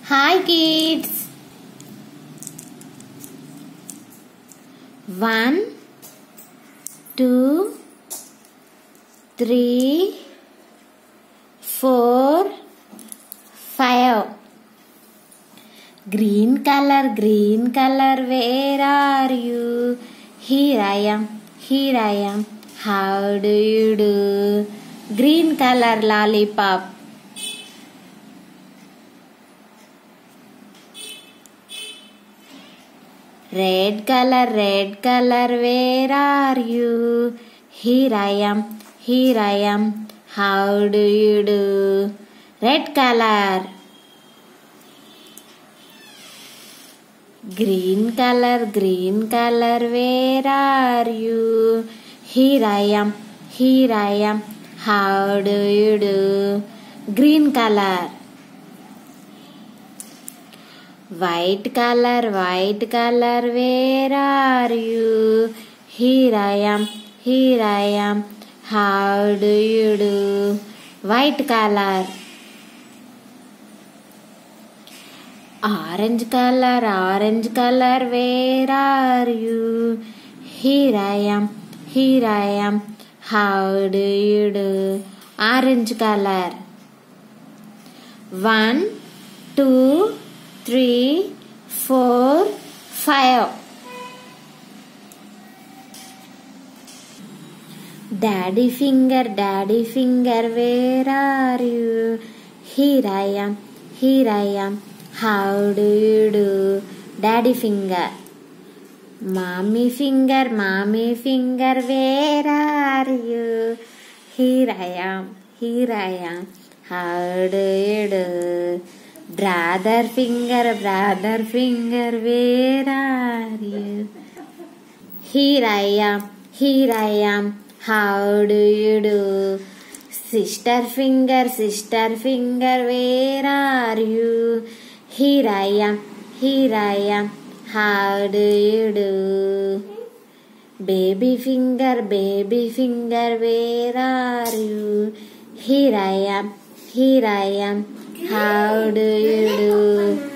Hi kids. 1 2 3 4 5. Green color, where are you? Here I am, how do you do? Green color lollipop. Red color, where are you? Here I am, how do you do? Red color. Green color, where are you? Here I am, how do you do? Green color. White color, where are you? Here I am, how do you do? White color. Orange color, where are you? Here I am, how do you do? Orange color. 1 2 3 4 5. Daddy finger, where are you? Here I am, how do you do? Daddy finger. Mommy finger, where are you? Here I am, how do you do? Brother finger, where are you? Here I am, how do you do? Sister finger, where are you? Here I am, how do you do? Baby finger, where are you? Here I am, how do you do?